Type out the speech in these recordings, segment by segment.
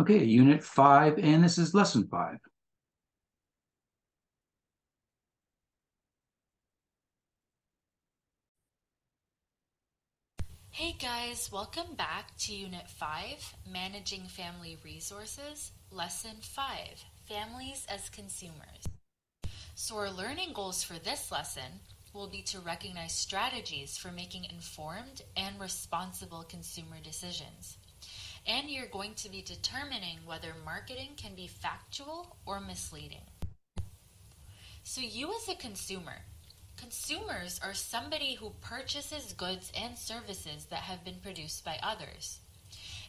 Okay, Unit 5, and this is Lesson 5. Hey guys, welcome back to Unit 5, Managing Family Resources, Lesson 5, Families as Consumers. So our learning goals for this lesson will be to recognize strategies for making informed and responsible consumer decisions. And you're going to be determining whether marketing can be factual or misleading. So you as a consumer, consumers are somebody who purchases goods and services that have been produced by others.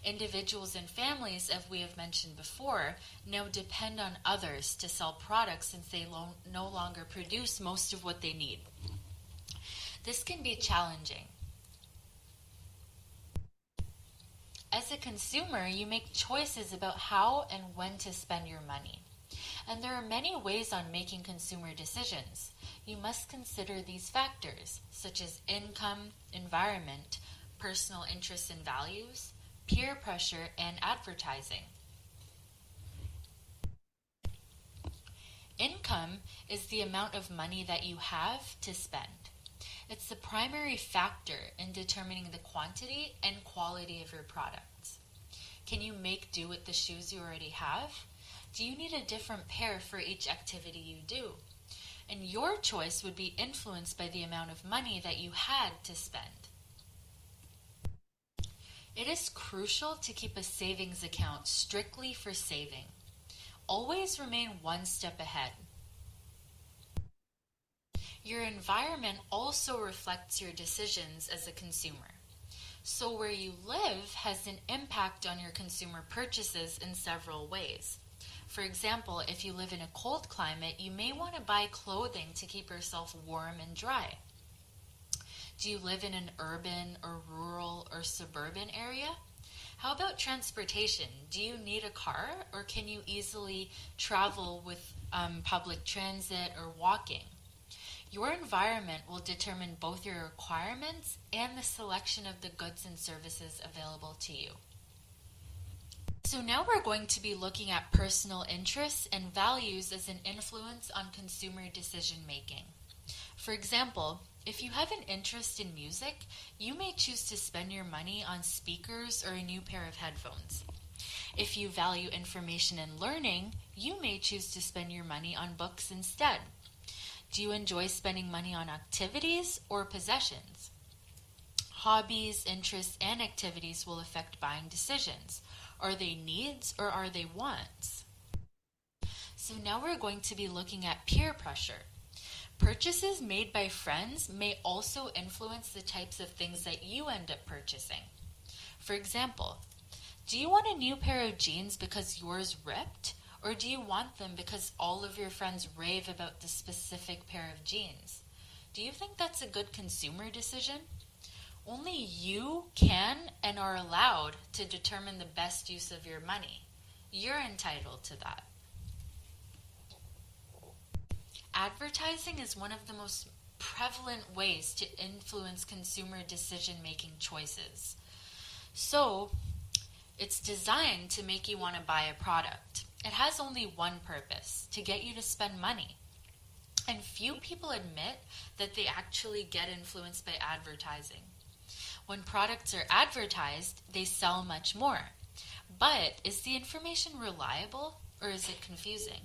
Individuals and families, as we have mentioned before, now depend on others to sell products since they no longer produce most of what they need. This can be challenging. As a consumer, you make choices about how and when to spend your money. And there are many ways on making consumer decisions. You must consider these factors, such as income, environment, personal interests and values, peer pressure, and advertising. Income is the amount of money that you have to spend. It's the primary factor in determining the quantity and quality of your products. Can you make do with the shoes you already have? Do you need a different pair for each activity you do? And your choice would be influenced by the amount of money that you had to spend. It is crucial to keep a savings account strictly for saving. Always remain one step ahead. Your environment also reflects your decisions as a consumer. So where you live has an impact on your consumer purchases in several ways. For example, if you live in a cold climate, you may want to buy clothing to keep yourself warm and dry. Do you live in an urban or rural or suburban area? How about transportation? Do you need a car, or can you easily travel with public transit or walking? Your environment will determine both your requirements and the selection of the goods and services available to you. So now we're going to be looking at personal interests and values as an influence on consumer decision making. For example, if you have an interest in music, you may choose to spend your money on speakers or a new pair of headphones. If you value information and learning, you may choose to spend your money on books instead. Do you enjoy spending money on activities or possessions? Hobbies, interests, and activities will affect buying decisions. Are they needs or are they wants? So now we're going to be looking at peer pressure. Purchases made by friends may also influence the types of things that you end up purchasing. For example, do you want a new pair of jeans because yours ripped? Or do you want them because all of your friends rave about the specific pair of jeans? Do you think that's a good consumer decision? Only you can and are allowed to determine the best use of your money. You're entitled to that. Advertising is one of the most prevalent ways to influence consumer decision-making choices. So, it's designed to make you want to buy a product. It has only one purpose, to get you to spend money. And few people admit that they actually get influenced by advertising. When products are advertised, they sell much more. But is the information reliable or is it confusing?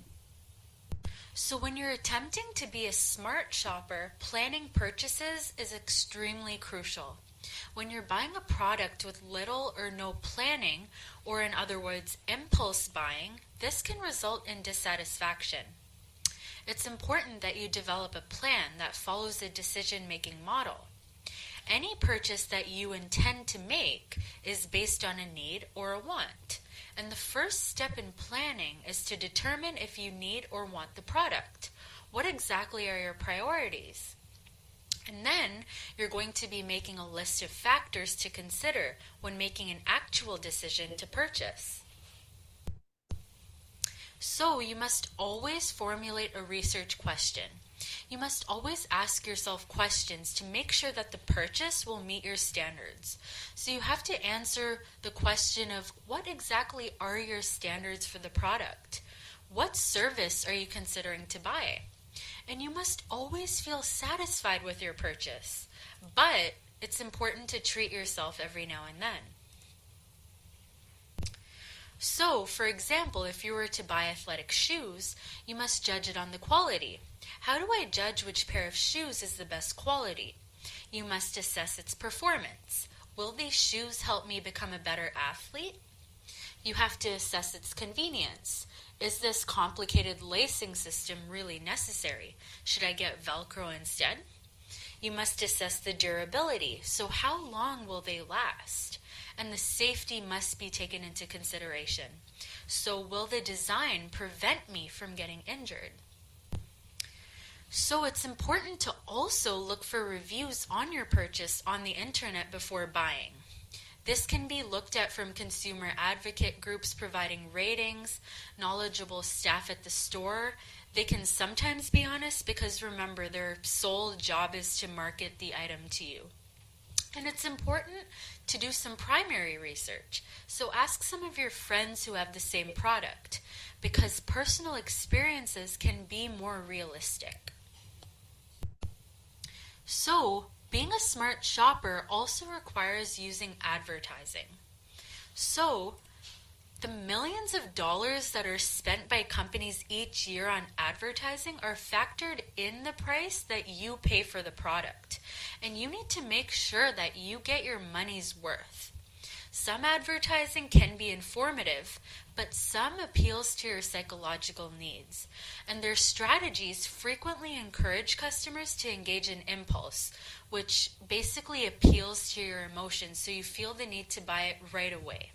So when you're attempting to be a smart shopper, planning purchases is extremely crucial. When you're buying a product with little or no planning, or in other words, impulse buying, this can result in dissatisfaction. It's important that you develop a plan that follows a decision-making model. Any purchase that you intend to make is based on a need or a want. And the first step in planning is to determine if you need or want the product. What exactly are your priorities? And then you're going to be making a list of factors to consider when making an actual decision to purchase. So you must always formulate a research question. You must always ask yourself questions to make sure that the purchase will meet your standards. So you have to answer the question of what exactly are your standards for the product? What service are you considering to buy? And you must always feel satisfied with your purchase. But it's important to treat yourself every now and then. So, for example, if you were to buy athletic shoes, you must judge it on the quality. How do I judge which pair of shoes is the best quality? You must assess its performance. Will these shoes help me become a better athlete? You have to assess its convenience. Is this complicated lacing system really necessary? Should I get Velcro instead? You must assess the durability. So how long will they last? And the safety must be taken into consideration. So will the design prevent me from getting injured? So it's important to also look for reviews on your purchase on the internet before buying. This can be looked at from consumer advocate groups providing ratings, knowledgeable staff at the store. They can sometimes be honest because remember, their sole job is to market the item to you. And it's important to do some primary research. So ask some of your friends who have the same product because personal experiences can be more realistic. So, being a smart shopper also requires using advertising. So, the millions of dollars that are spent by companies each year on advertising are factored in the price that you pay for the product. And you need to make sure that you get your money's worth. Some advertising can be informative, but some appeals to your psychological needs. And their strategies frequently encourage customers to engage in impulse, which basically appeals to your emotions, so you feel the need to buy it right away.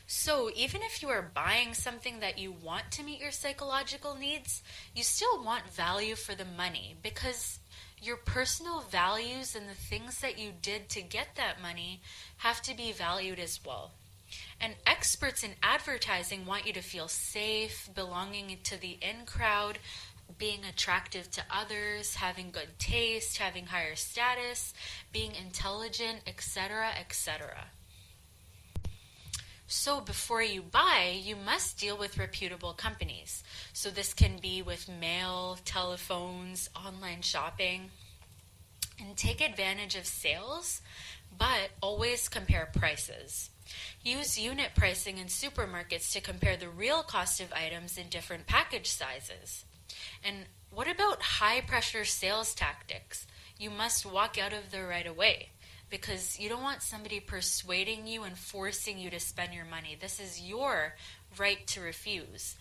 So even if you are buying something that you want to meet your psychological needs, you still want value for the money because your personal values and the things that you did to get that money have to be valued as well. And experts in advertising want you to feel safe, belonging to the in crowd, being attractive to others, having good taste, having higher status, being intelligent, etc., etc. So before you buy, you must deal with reputable companies. So this can be with mail, telephones, online shopping. And take advantage of sales, but always compare prices. Use unit pricing in supermarkets to compare the real cost of items in different package sizes. And what about high pressure sales tactics? You must walk out of there right away, because you don't want somebody persuading you and forcing you to spend your money. This is your right to refuse.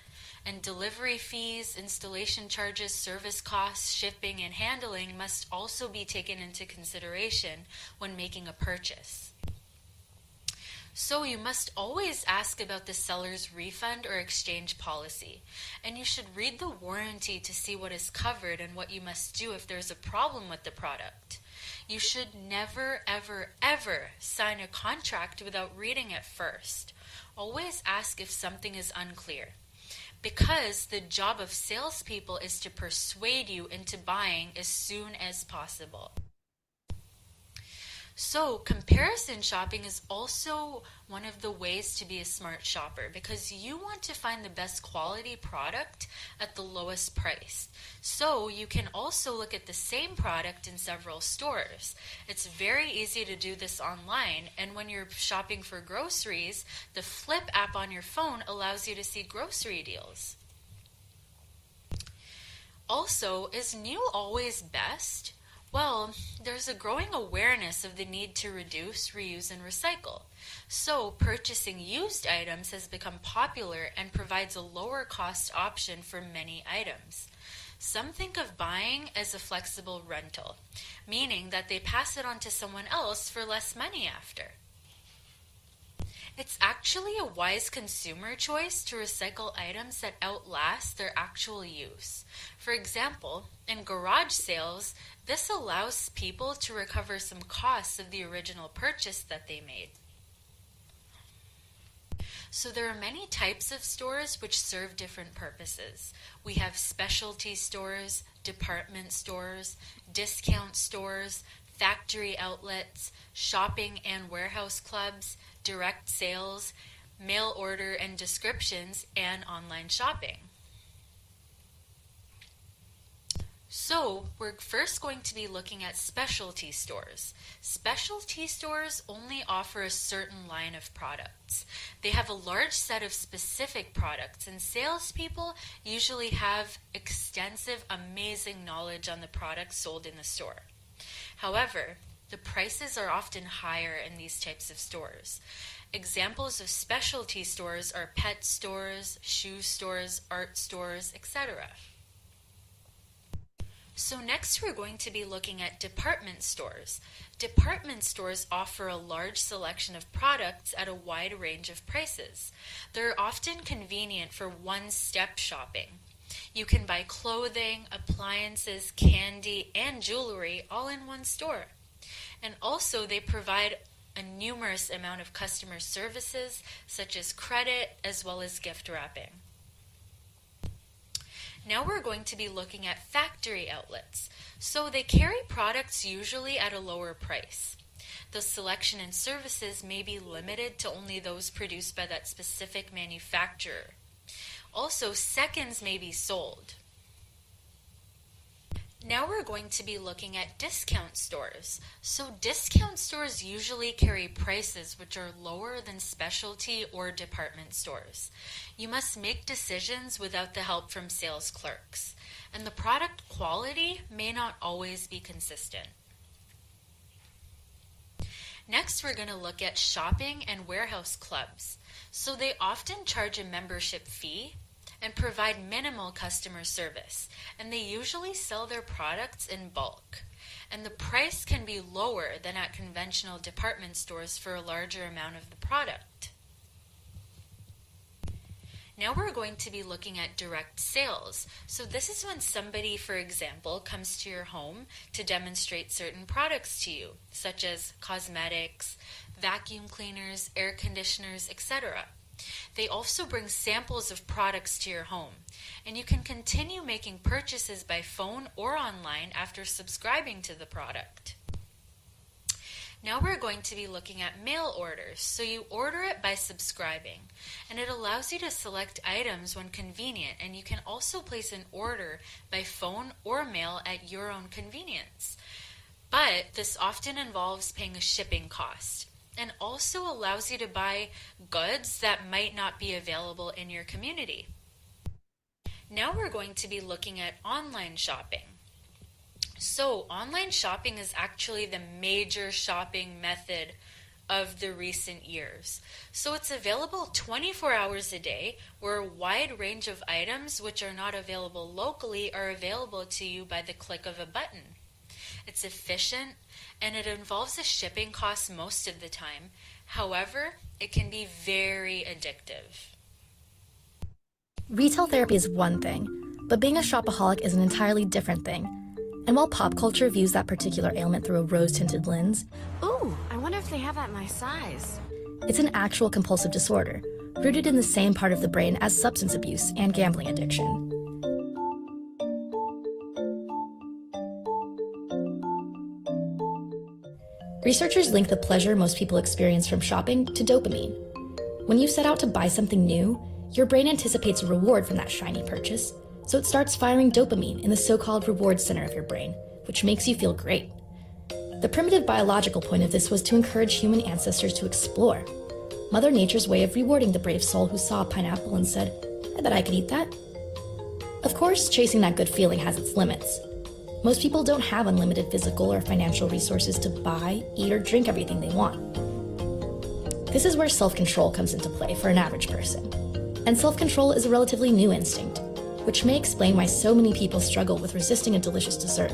And delivery fees, installation charges, service costs, shipping, and handling must also be taken into consideration when making a purchase. So you must always ask about the seller's refund or exchange policy. And you should read the warranty to see what is covered and what you must do if there's a problem with the product. You should never, ever, ever sign a contract without reading it first. Always ask if something is unclear. Because the job of salespeople is to persuade you into buying as soon as possible. So comparison shopping is also one of the ways to be a smart shopper because you want to find the best quality product at the lowest price. So you can also look at the same product in several stores. It's very easy to do this online, and when you're shopping for groceries, the Flip app on your phone allows you to see grocery deals. Also, is new always best? Well, there's a growing awareness of the need to reduce, reuse, and recycle. So, purchasing used items has become popular and provides a lower cost option for many items. Some think of buying as a flexible rental, meaning that they pass it on to someone else for less money after. It's actually a wise consumer choice to recycle items that outlast their actual use. For example, in garage sales, this allows people to recover some costs of the original purchase that they made. So there are many types of stores which serve different purposes. We have specialty stores, department stores, discount stores, factory outlets, shopping and warehouse clubs, direct sales, mail order and descriptions, and online shopping. So we're first going to be looking at specialty stores. Specialty stores only offer a certain line of products. They have a large set of specific products, and salespeople usually have extensive, amazing knowledge on the products sold in the store. However, the prices are often higher in these types of stores. Examples of specialty stores are pet stores, shoe stores, art stores, etc. So next we're going to be looking at department stores. Department stores offer a large selection of products at a wide range of prices. They're often convenient for one-step shopping. You can buy clothing, appliances, candy, and jewelry all in one store. And also they provide a numerous amount of customer services such as credit as well as gift wrapping. Now we're going to be looking at factory outlets. So they carry products usually at a lower price. The selection and services may be limited to only those produced by that specific manufacturer. Also, seconds may be sold. Now we're going to be looking at discount stores. So discount stores usually carry prices which are lower than specialty or department stores. You must make decisions without the help from sales clerks, and the product quality may not always be consistent. Next, we're going to look at shopping and warehouse clubs. So they often charge a membership fee and provide minimal customer service, and they usually sell their products in bulk. And the price can be lower than at conventional department stores for a larger amount of the product. Now we're going to be looking at direct sales. So this is when somebody, for example, comes to your home to demonstrate certain products to you, such as cosmetics, vacuum cleaners, air conditioners, etc. They also bring samples of products to your home, and you can continue making purchases by phone or online after subscribing to the product. Now we're going to be looking at mail orders. So you order it by subscribing, and it allows you to select items when convenient, and you can also place an order by phone or mail at your own convenience. But this often involves paying a shipping cost, and also allows you to buy goods that might not be available in your community. Now we're going to be looking at online shopping. So online shopping is actually the major shopping method of the recent years. So it's available 24 hours a day, where a wide range of items which are not available locally are available to you by the click of a button. It's efficient, and it involves a shipping cost most of the time. However, it can be very addictive. Retail therapy is one thing, but being a shopaholic is an entirely different thing. And while pop culture views that particular ailment through a rose-tinted lens, Ooh, I wonder if they have that my size. it's an actual compulsive disorder, rooted in the same part of the brain as substance abuse and gambling addiction. Researchers link the pleasure most people experience from shopping to dopamine. When you set out to buy something new, your brain anticipates a reward from that shiny purchase, so it starts firing dopamine in the so-called reward center of your brain, which makes you feel great. The primitive biological point of this was to encourage human ancestors to explore. Mother Nature's way of rewarding the brave soul who saw a pineapple and said, "I bet I could eat that." Of course, chasing that good feeling has its limits. Most people don't have unlimited physical or financial resources to buy, eat, or drink everything they want. This is where self-control comes into play for an average person. And self-control is a relatively new instinct, which may explain why so many people struggle with resisting a delicious dessert.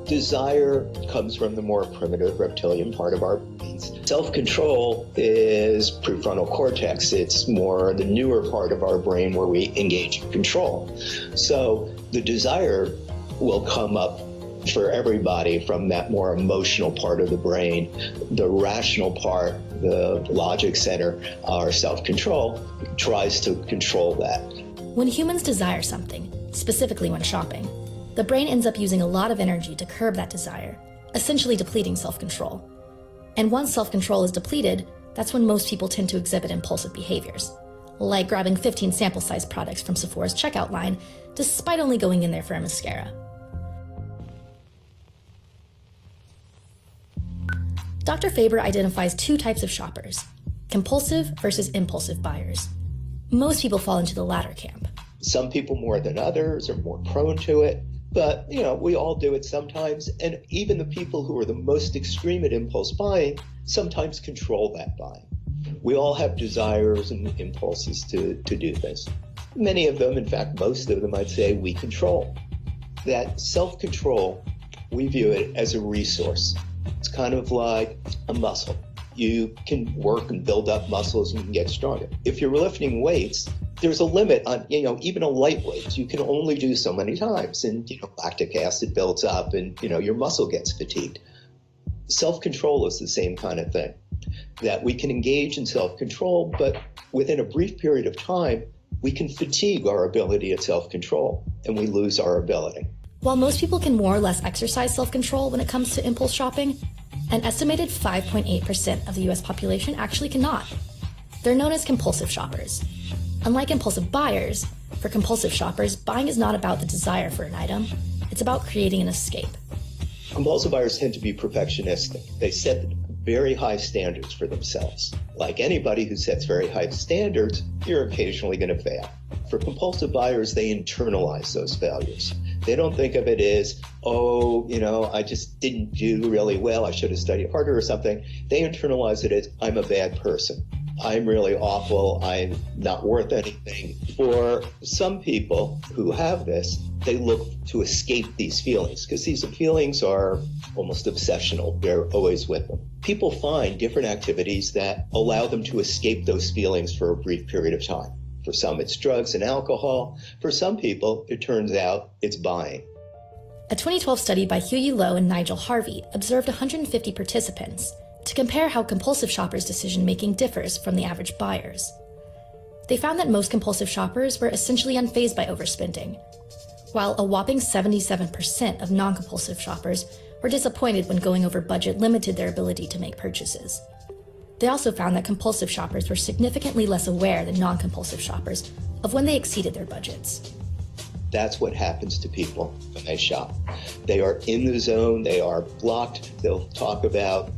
Desire comes from the more primitive reptilian part of our brains. Self-control is prefrontal cortex. It's more the newer part of our brain where we engage in control. So the desire will come up for everybody from that more emotional part of the brain. The rational part, the logic center, our self-control, tries to control that. When humans desire something, specifically when shopping, the brain ends up using a lot of energy to curb that desire, essentially depleting self-control. And once self-control is depleted, that's when most people tend to exhibit impulsive behaviors, like grabbing 15 sample-sized products from Sephora's checkout line, despite only going in there for a mascara. Dr. Faber identifies two types of shoppers: compulsive versus impulsive buyers. Most people fall into the latter camp. Some people more than others are more prone to it, but we all do it sometimes. And even the people who are the most extreme at impulse buying sometimes control that buying. We all have desires and impulses to do things. Many of them, in fact, most of them, I'd say, we control. That self-control, we view it as a resource. It's kind of like a muscle. You can work and build up muscles and you can get stronger. If you're lifting weights, there's a limit on, even a lightweight. You can only do so many times, and, lactic acid builds up and, your muscle gets fatigued. Self-control is the same kind of thing, that we can engage in self-control, but within a brief period of time, we can fatigue our ability at self-control and we lose our ability. While most people can more or less exercise self-control when it comes to impulse shopping, an estimated 5.8% of the US population actually cannot. They're known as compulsive shoppers. Unlike impulsive buyers, for compulsive shoppers, buying is not about the desire for an item, it's about creating an escape. Compulsive buyers tend to be perfectionistic. They set very high standards for themselves. Like anybody who sets very high standards, you're occasionally going to fail. For compulsive buyers, they internalize those failures. They don't think of it as, I just didn't do really well, I should have studied harder or something. They internalize it as, I'm a bad person. I'm really awful, I'm not worth anything. For some people who have this, they look to escape these feelings because these feelings are almost obsessional. They're always with them. People find different activities that allow them to escape those feelings for a brief period of time. For some, it's drugs and alcohol. For some people, it turns out it's buying. A 2012 study by Huey Lowe and Nigel Harvey observed 150 participants to compare how compulsive shoppers' decision-making differs from the average buyers. They found that most compulsive shoppers were essentially unfazed by overspending, while a whopping 77% of non-compulsive shoppers were disappointed when going over budget limited their ability to make purchases. They also found that compulsive shoppers were significantly less aware than non-compulsive shoppers of when they exceeded their budgets. That's what happens to people when they shop. They are in the zone, they are blocked. They'll talk about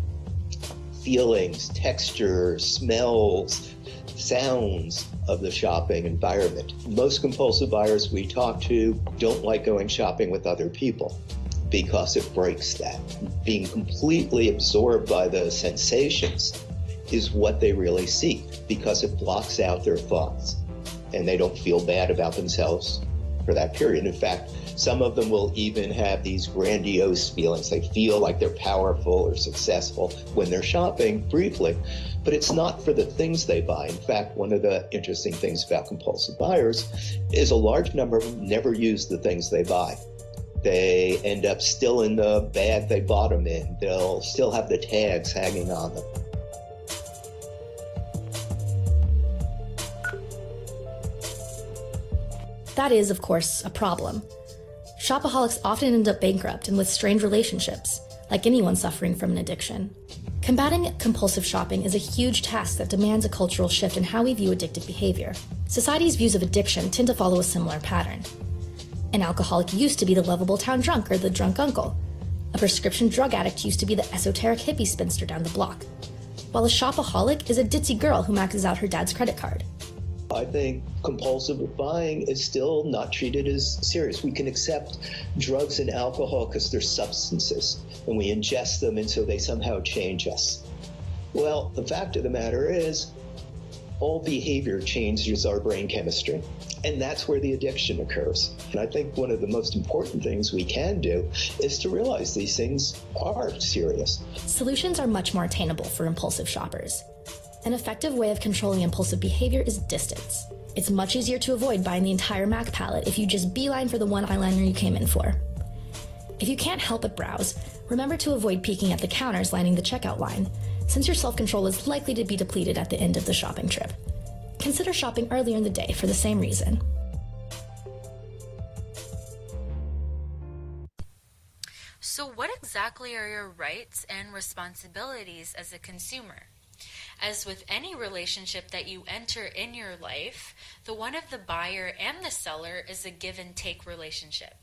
feelings, textures, smells, sounds of the shopping environment. Most compulsive buyers we talk to don't like going shopping with other people because it breaks that. Being completely absorbed by the sensations is what they really seek because it blocks out their thoughts and they don't feel bad about themselves for that period. In fact, some of them will even have these grandiose feelings. They feel like they're powerful or successful when they're shopping briefly, but it's not for the things they buy. In fact, one of the interesting things about compulsive buyers is a large number of them never use the things they buy. They end up still in the bag they bought them in. They'll still have the tags hanging on them. That is, of course, a problem. Shopaholics often end up bankrupt and with strained relationships, like anyone suffering from an addiction. Combating compulsive shopping is a huge task that demands a cultural shift in how we view addictive behavior. Society's views of addiction tend to follow a similar pattern. An alcoholic used to be the lovable town drunk or the drunk uncle. A prescription drug addict used to be the esoteric hippie spinster down the block. While a shopaholic is a ditzy girl who maxes out her dad's credit card. I think compulsive buying is still not treated as serious. We can accept drugs and alcohol because they're substances, and we ingest them, and so they somehow change us. Well, the fact of the matter is, all behavior changes our brain chemistry, and that's where the addiction occurs. And I think one of the most important things we can do is to realize these things are serious. Solutions are much more attainable for impulsive shoppers. An effective way of controlling impulsive behavior is distance. It's much easier to avoid buying the entire MAC palette if you just beeline for the one eyeliner you came in for. If you can't help but browse, remember to avoid peeking at the counters lining the checkout line, since your self-control is likely to be depleted at the end of the shopping trip. Consider shopping earlier in the day for the same reason. So what exactly are your rights and responsibilities as a consumer? As with any relationship that you enter in your life, the one of the buyer and the seller is a give and take relationship.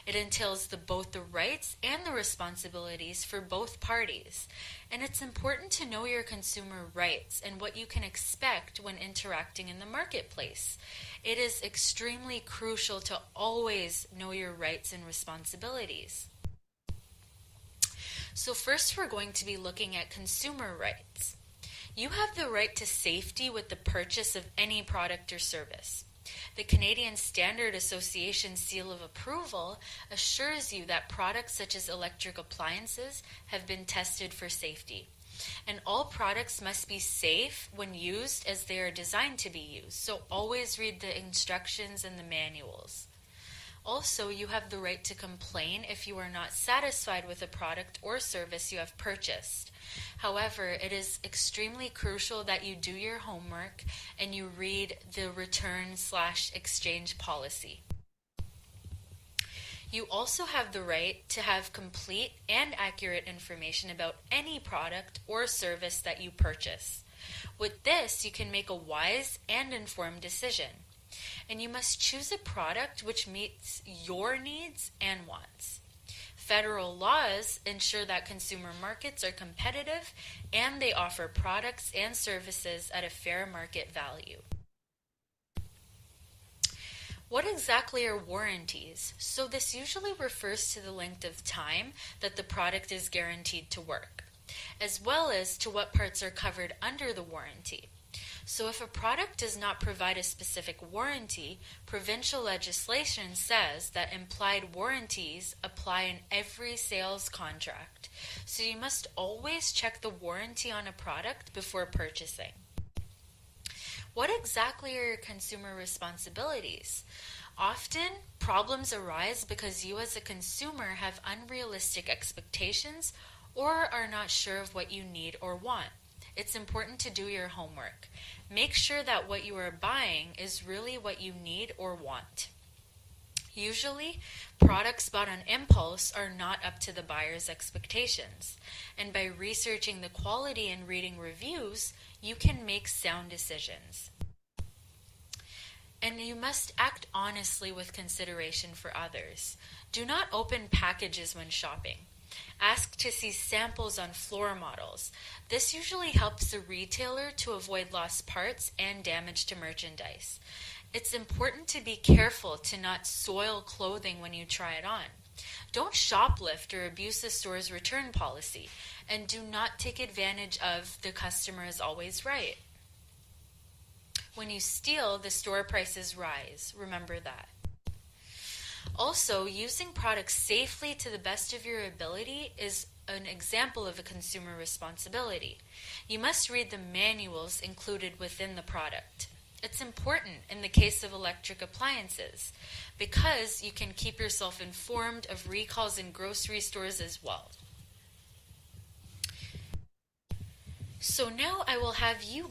It entails both the rights and the responsibilities for both parties. And it's important to know your consumer rights and what you can expect when interacting in the marketplace. It is extremely crucial to always know your rights and responsibilities. So first we're going to be looking at consumer rights. You have the right to safety with the purchase of any product or service. The Canadian Standard Association Seal of Approval assures you that products such as electric appliances have been tested for safety. And all products must be safe when used as they are designed to be used. So always read the instructions and the manuals. Also, you have the right to complain if you are not satisfied with a product or service you have purchased. However, it is extremely crucial that you do your homework and you read the return/exchange policy. You also have the right to have complete and accurate information about any product or service that you purchase. With this, you can make a wise and informed decision. And you must choose a product which meets your needs and wants. Federal laws ensure that consumer markets are competitive and they offer products and services at a fair market value. What exactly are warranties? So this usually refers to the length of time that the product is guaranteed to work, as well as to what parts are covered under the warranty. So if a product does not provide a specific warranty, provincial legislation says that implied warranties apply in every sales contract. So you must always check the warranty on a product before purchasing. What exactly are your consumer responsibilities? Often, problems arise because you as a consumer have unrealistic expectations or are not sure of what you need or want. It's important to do your homework. Make sure that what you are buying is really what you need or want. Usually, products bought on impulse are not up to the buyer's expectations. And by researching the quality and reading reviews, you can make sound decisions. And you must act honestly with consideration for others. Do not open packages when shopping. Ask to see samples on floor models. This usually helps the retailer to avoid lost parts and damage to merchandise. It's important to be careful to not soil clothing when you try it on. Don't shoplift or abuse the store's return policy, and do not take advantage of the customer is always right. When you steal, the store prices rise. Remember that. Also, using products safely to the best of your ability is an example of a consumer responsibility. You must read the manuals included within the product. It's important in the case of electric appliances because you can keep yourself informed of recalls in grocery stores as well. So now I will have you